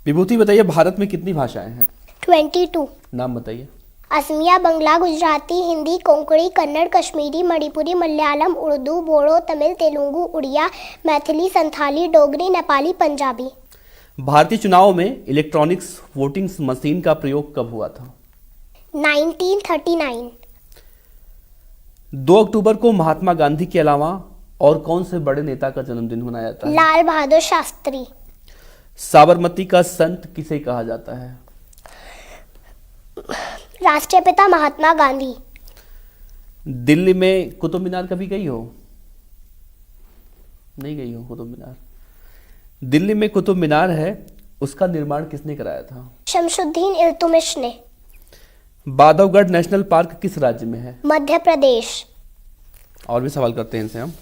विभूति बताइए, भारत में कितनी भाषाएं हैं? 22। नाम बताइए। असमिया, बंगला, गुजराती, हिंदी, कोंकणी, कन्नड़, कश्मीरी, मणिपुरी, मलयालम, उर्दू, बोडो, तमिल, तेलुगु, उड़िया, मैथिली, संथाली, डोगरी, नेपाली, पंजाबी। भारतीय चुनाव में इलेक्ट्रॉनिक्स वोटिंग मशीन का प्रयोग कब हुआ था? 1939। 2 अक्टूबर को महात्मा गांधी के अलावा और कौन से बड़े नेता का जन्मदिन मनाया जाता है? लाल बहादुर शास्त्री। साबरमती का संत किसे कहा जाता है? राष्ट्रपिता महात्मा गांधी। दिल्ली में कुतुब मीनार कभी गई हो? नहीं गई हो कुतुब मीनार? दिल्ली में कुतुब मीनार है, उसका निर्माण किसने कराया था? शमशुद्दीन इल्तुमिश ने। बांधवगढ़ नेशनल पार्क किस राज्य में है? मध्य प्रदेश। और भी सवाल करते हैं इनसे हम।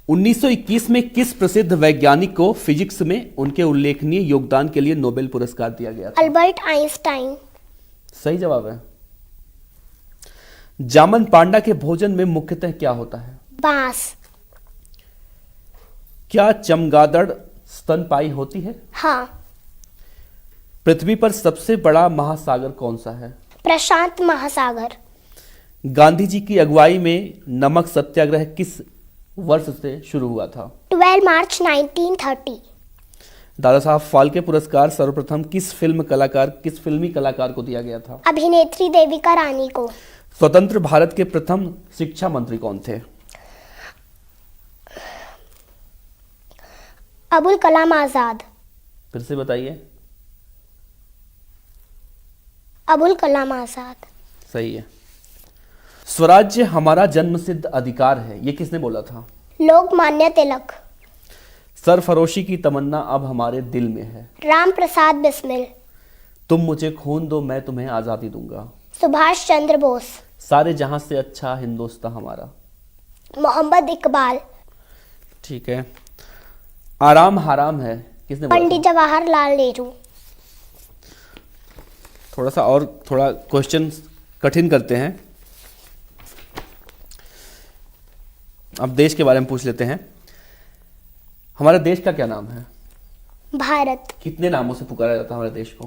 1921 में किस प्रसिद्ध वैज्ञानिक को फिजिक्स में उनके उल्लेखनीय योगदान के लिए नोबेल पुरस्कार दिया गया था? Albert Einstein. सही जवाब है। जामन पांडा के भोजन में मुख्यतः क्या होता है? बांस। क्या चमगादड़ स्तनपायी होती है? हाँ। पृथ्वी पर सबसे बड़ा महासागर कौन सा है? प्रशांत महासागर। गांधी जी की अगुवाई में नमक सत्याग्रह किस वर्ष से शुरू हुआ था? 12 मार्च 1930। दादा साहब फाल्के पुरस्कार सर्वप्रथम किस फिल्मी कलाकार को दिया गया था? अभिनेत्री देविका रानी को। स्वतंत्र भारत के प्रथम शिक्षा मंत्री कौन थे? अबुल कलाम आजाद। फिर से बताइए। अबुल कलाम आजाद। सही है। स्वराज्य हमारा जन्मसिद्ध अधिकार है, ये किसने बोला था? लोकमान्य तिलक। सरफरोशी की तमन्ना अब हमारे दिल में है। राम प्रसाद बिस्मिल। तुम मुझे खून दो, मैं तुम्हें आजादी दूंगा। सुभाष चंद्र बोस। सारे जहां से अच्छा हिंदुस्तान हमारा। मोहम्मद इकबाल। ठीक है। आराम हराम है, किसने बोला पंडित था? जवाहरलाल नेहरू। थोड़ा क्वेश्चन कठिन करते हैं। अब देश के बारे में पूछ लेते हैं। हमारे देश का क्या नाम है? भारत। कितने नामों से पुकारा जाता है हमारे देश को?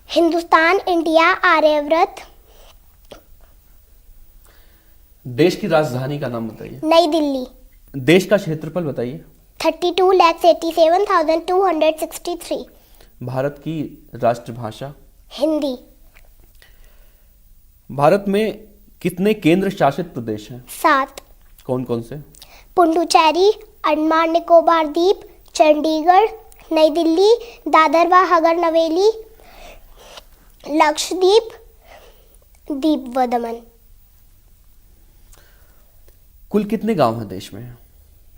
हिंदुस्तान, इंडिया, आर्यव्रत। देश की राजधानी का नाम बताइए। नई दिल्ली। देश का क्षेत्रफल बताइए। 32,87,263। भारत की राष्ट्रभाषा? हिंदी। भारत में कितने केंद्र शासित प्रदेश हैं? 7। कौन कौन से? पुडुचेरी, अंडमान निकोबार द्वीप, चंडीगढ़, नई दिल्ली, दादर व हगर नवेली, लक्षद्वीप, दीप व दमन। कुल कितने गांव हैं देश में?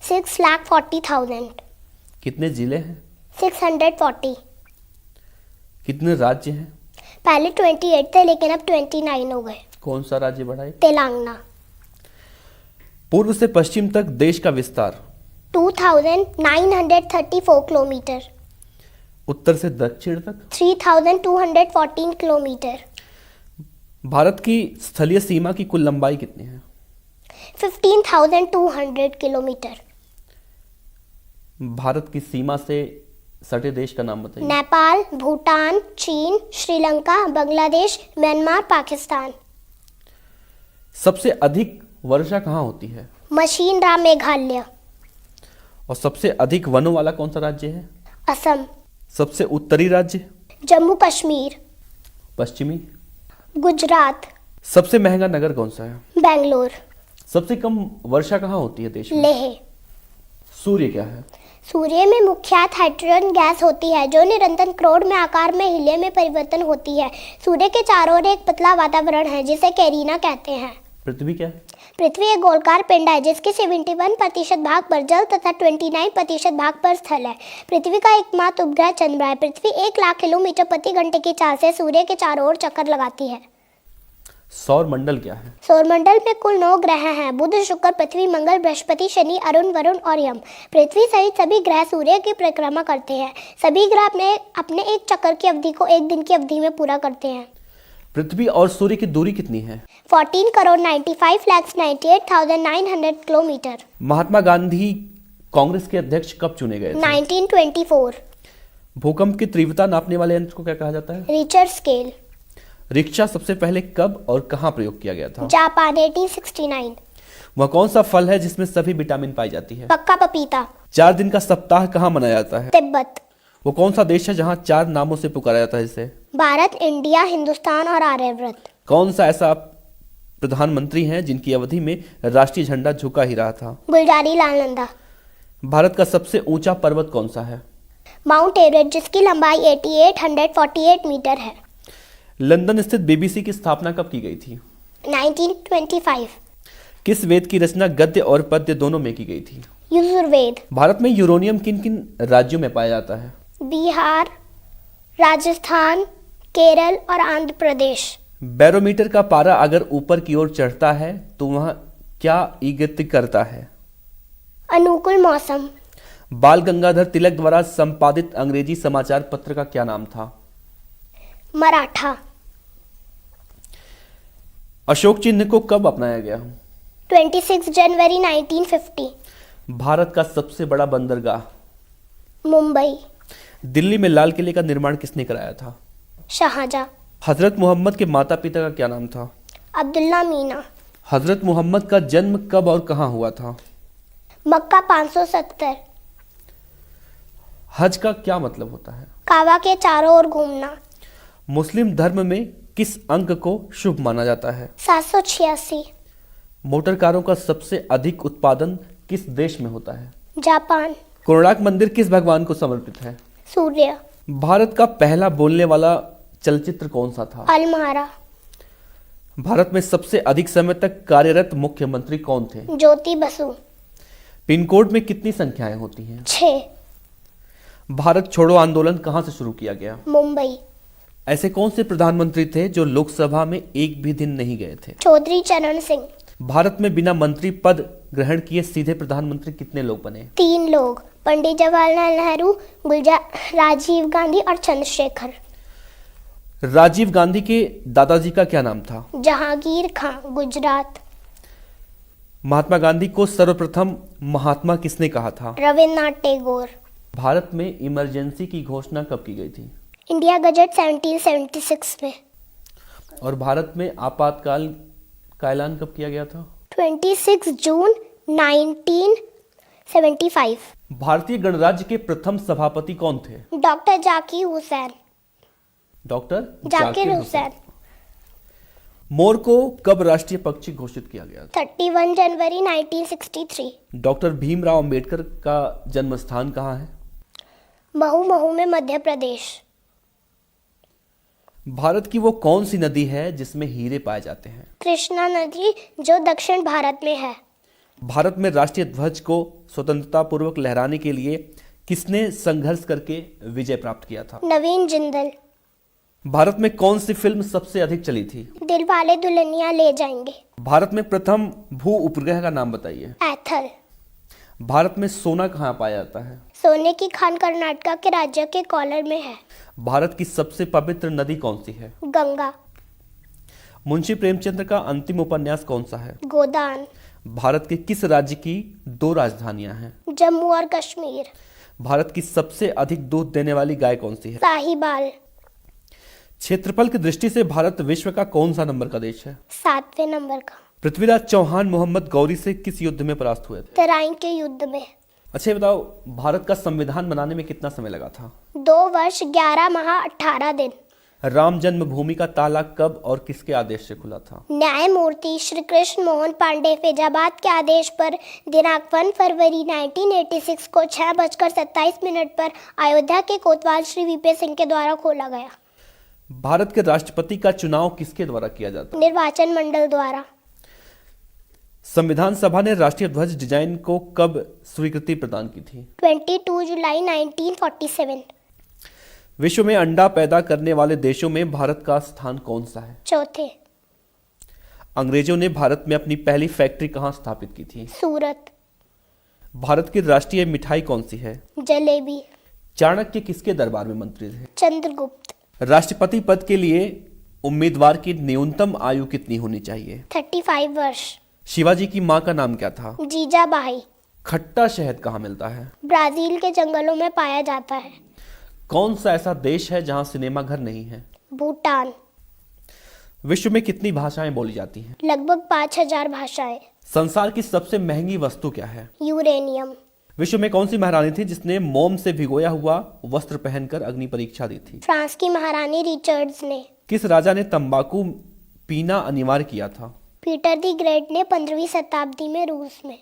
6,40,000। कितने जिले हैं? 640। कितने राज्य हैं? पहले 28 थे लेकिन अब 29 हो गए। कौन सा राज्य बढ़ा है? तेलंगाना। पूर्व से पश्चिम तक देश का विस्तार? 2,934 किलोमीटर। उत्तर से दक्षिण तक? 3,214 किलोमीटर। भारत की स्थलीय सीमा की कुल लंबाई कितनी है? 15,200 किलोमीटर। भारत की सीमा से सटे देश का नाम बताइए। नेपाल, भूटान, चीन, श्रीलंका, बांग्लादेश, म्यांमार, पाकिस्तान। सबसे अधिक वर्षा कहाँ होती है? मशीनराम, मेघालय। और सबसे अधिक वनों वाला कौन सा राज्य है? असम। सबसे उत्तरी राज्य? जम्मू कश्मीर। पश्चिमी? गुजरात। सबसे महंगा नगर कौन सा है? बेंगलोर। सबसे कम वर्षा कहाँ होती है देश में? लेह। सूर्य क्या है? सूर्य में मुख्यतः हाइड्रोजन गैस होती है जो निरंतर क्राउड में आकार में हीलियम में परिवर्तन होती है। सूर्य के चारों ओर एक पतला वातावरण है जिसे कैरिना कहते हैं। पृथ्वी क्या है? पृथ्वी एक गोलाकार पिंड है जिसके 71% भाग पर जल तथा 29% भाग पर स्थल है। पृथ्वी का एकमात्र उपग्रह चंद्रमा है। पृथ्वी 1,00,000 किलोमीटर प्रति घंटे की चाल से सूर्य के चारों ओर चक्कर लगाती है। सौर मंडल क्या है? सौरमंडल में कुल 9 ग्रह हैं। बुध, शुक्र, पृथ्वी, मंगल, बृहस्पति, शनि, अरुण, वरुण और यम। पृथ्वी सहित सभी ग्रह सूर्य की परिक्रमा करते हैं। सभी ग्रह अपने एक चक्कर की अवधि को एक दिन की अवधि में पूरा करते हैं। पृथ्वी और सूर्य की दूरी कितनी है? 14,95,98,900 किलोमीटर। महात्मा गांधी कांग्रेस के अध्यक्ष कब चुने गए थे? 1924। भूकंप की तीव्रता नापने वाले यंत्र को क्या कहा जाता है? Richter scale. रिक्शा सबसे पहले कब और कहाँ प्रयोग किया गया था? जापान 1869। वह कौन सा फल है जिसमें सभी विटामिन पाई जाती है? पक्का पपीता। 4 दिन का सप्ताह कहाँ मनाया जाता है? तिब्बत। वो कौन सा देश है जहाँ 4 नामों से पुकारा जाता है इसे? भारत, इंडिया, हिंदुस्तान और आर्यव्रत। कौन सा ऐसा प्रधानमंत्री हैं जिनकी अवधि में राष्ट्रीय झंडा झुका ही रहा था? गुलजारी लाल नंदा। भारत का सबसे ऊंचा पर्वत कौन सा है? माउंट एवरेस्ट, जिसकी लंबाई 8848 मीटर है। लंदन स्थित बीबीसी की स्थापना कब की गई थी? 1925। किस वेद की रचना गद्य और पद्य दोनों में की गई थी? यजुर्वेद। भारत में यूरेनियम किन किन राज्यों में पाया जाता है? बिहार, राजस्थान, केरल और आंध्र प्रदेश। बैरोमीटर का पारा अगर ऊपर की ओर चढ़ता है तो वह क्या इंगित करता है? अनुकूल मौसम। बाल गंगाधर तिलक द्वारा संपादित अंग्रेजी समाचार पत्र का क्या नाम था? मराठा। अशोक चिन्ह को कब अपनाया गया? 26 जनवरी 1950। भारत का सबसे बड़ा बंदरगाह? मुंबई। दिल्ली में लाल किले का निर्माण किसने कराया था? शाहजहां। हजरत मोहम्मद के माता पिता का क्या नाम था? अब्दुल्ला मीना। हजरत मोहम्मद का जन्म कब और कहाँ हुआ था? मक्का 570। हज का क्या मतलब होता है? काबा के चारों ओर घूमना। मुस्लिम धर्म में किस अंक को शुभ माना जाता है? 786। मोटर कारों का सबसे अधिक उत्पादन किस देश में होता है? जापान। कोणार्क मंदिर किस भगवान को समर्पित है? सूर्य। भारत का पहला बोलने वाला चलचित्र कौन सा था? अलमारा। भारत में सबसे अधिक समय तक कार्यरत मुख्यमंत्री कौन थे? ज्योति बसु। पिन कोड में कितनी संख्याएं होती हैं? 6। भारत छोड़ो आंदोलन कहां से शुरू किया गया? मुंबई। ऐसे कौन से प्रधानमंत्री थे जो लोकसभा में एक भी दिन नहीं गए थे? चौधरी चरण सिंह। भारत में बिना मंत्री पद ग्रहण किए सीधे प्रधानमंत्री कितने लोग बने? 3 लोग, पंडित जवाहरलाल नेहरू, राजीव गांधी और चंद्रशेखर। राजीव गांधी के दादाजी का क्या नाम था? जहांगीर खां, गुजरात। महात्मा गांधी को सर्वप्रथम महात्मा किसने कहा था? रविन्द्रनाथ टैगोर। भारत में इमरजेंसी की घोषणा कब की गई थी? इंडिया गजट 1776 में। और भारत में आपातकाल का ऐलान कब किया गया था? 26 जून 1975। भारतीय गणराज्य के प्रथम सभापति कौन थे? डॉक्टर जाकिर हुसैन। डॉक्टर जाकिर हुसैन। मोर को कब राष्ट्रीय पक्षी घोषित किया गया? 31 जनवरी 1963। डॉक्टर भीमराव अंबेडकर का जन्म स्थान कहाँ है? महू में मध्य प्रदेश। भारत की वो कौन सी नदी है जिसमें हीरे पाए जाते हैं? कृष्णा नदी, जो दक्षिण भारत में है। भारत में राष्ट्रीय ध्वज को स्वतंत्रता पूर्वक लहराने के लिए किसने संघर्ष करके विजय प्राप्त किया था? नवीन जिंदल। भारत में कौन सी फिल्म सबसे अधिक चली थी? दिलवाले दुल्हनिया ले जाएंगे। भारत में प्रथम भू उपग्रह का नाम बताइए। एथल। भारत में सोना कहाँ पाया जाता है? सोने की खान कर्नाटक के राज्य के कोलार में है। भारत की सबसे पवित्र नदी कौन सी है? गंगा। मुंशी प्रेमचंद्र का अंतिम उपन्यास कौन सा है? गोदान। भारत के किस राज्य की 2 राजधानियां हैं? जम्मू और कश्मीर। भारत की सबसे अधिक दूध देने वाली गाय कौन सी है? साहिबाल। क्षेत्रफल की दृष्टि से भारत विश्व का कौन सा नंबर का देश है? 7वें नंबर का। पृथ्वीराज चौहान मोहम्मद गौरी से किस युद्ध में परास्त हुए थे? तराइन के युद्ध में। अच्छा ये बताओ, भारत का संविधान बनाने में कितना समय लगा था? 2 वर्ष 11 माह 18 दिन। राम जन्मभूमि का ताला कब और किसके आदेश से खुला था? न्यायमूर्ति श्री कृष्ण मोहन पांडे फैजाबाद के आदेश पर दिनांक 1 फरवरी 1986 को 6:27 पर अयोध्या के कोतवाल श्री वीपी सिंह के द्वारा खोला गया। भारत के राष्ट्रपति का चुनाव किसके द्वारा किया जाता है? निर्वाचन मंडल द्वारा। संविधान सभा ने राष्ट्रीय ध्वज डिजाइन को कब स्वीकृति प्रदान की थी? 22 जुलाई 1947। विश्व में अंडा पैदा करने वाले देशों में भारत का स्थान कौन सा है? चौथे। अंग्रेजों ने भारत में अपनी पहली फैक्ट्री कहाँ स्थापित की थी? सूरत। भारत की राष्ट्रीय मिठाई कौन सी है? जलेबी। चाणक्य किसके दरबार में मंत्री थे? चंद्रगुप्त। राष्ट्रपति पद के लिए उम्मीदवार की न्यूनतम आयु कितनी होनी चाहिए? 35 वर्ष। शिवाजी की मां का नाम क्या था? जीजाबाई। खट्टा शहद कहाँ मिलता है? ब्राजील के जंगलों में पाया जाता है। कौन सा ऐसा देश है जहां सिनेमा घर नहीं है? भूटान। विश्व में कितनी भाषाएं बोली जाती हैं? लगभग 5000 भाषाएं। संसार की सबसे महंगी वस्तु क्या है? यूरेनियम। विश्व में कौन सी महारानी थी जिसने मोम से भिगोया हुआ वस्त्र पहनकर अग्नि परीक्षा दी थी? फ्रांस की महारानी रिचर्ड्स ने। किस राजा ने तंबाकू पीना अनिवार्य किया था? पीटर द ग्रेट ने 15वीं शताब्दी में रूस में।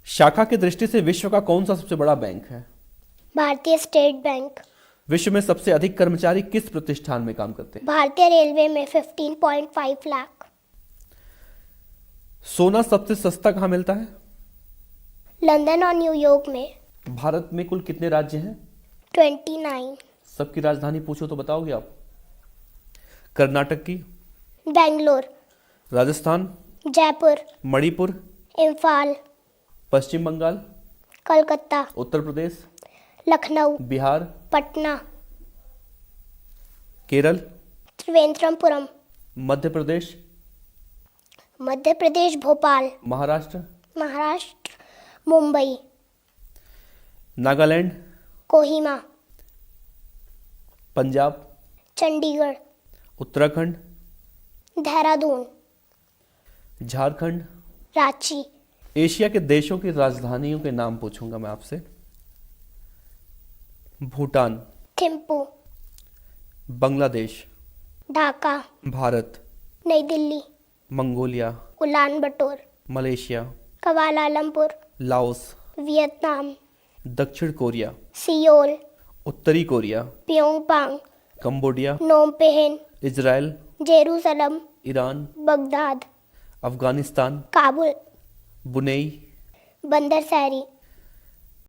शाखा की दृष्टि से विश्व का कौन सा सबसे बड़ा बैंक है? भारतीय स्टेट बैंक। विश्व में सबसे अधिक कर्मचारी किस प्रतिष्ठान में काम करते हैं? भारतीय रेलवे में 15.5 लाख। सोना सबसे सस्ता कहाँ मिलता है? लंदन और न्यूयॉर्क में। भारत में कुल कितने राज्य हैं? 29। सबकी राजधानी पूछो तो बताओगे आप? कर्नाटक की? बेंगलोर। राजस्थान? जयपुर। मणिपुर? इम्फाल। पश्चिम बंगाल? कलकत्ता। उत्तर प्रदेश? लखनऊ। बिहार? पटना। केरल? त्रिवेंद्रमपुरम। मध्य प्रदेश? मध्य प्रदेश भोपाल। महाराष्ट्र? महाराष्ट्र मुंबई। नागालैंड? कोहिमा। पंजाब? चंडीगढ़। उत्तराखंड? देहरादून। झारखंड? रांची। एशिया के देशों की राजधानियों के नाम पूछूंगा मैं आपसे। Bhutan? Thimphu. Bangladesh? Dhaka. Bharat? Nai Delhi. Mongolia? Ulan Bator. Malaysia? Kuala Lumpur. Laos? Vietnam. दक्षिण कोरिया? सियोल। उत्तरी Korea? Pyongyang. Cambodia? Phnom Penh. Israel? Jerusalem. Iran? Baghdad. Afghanistan? Kabul. Brunei? Bandar शहरी।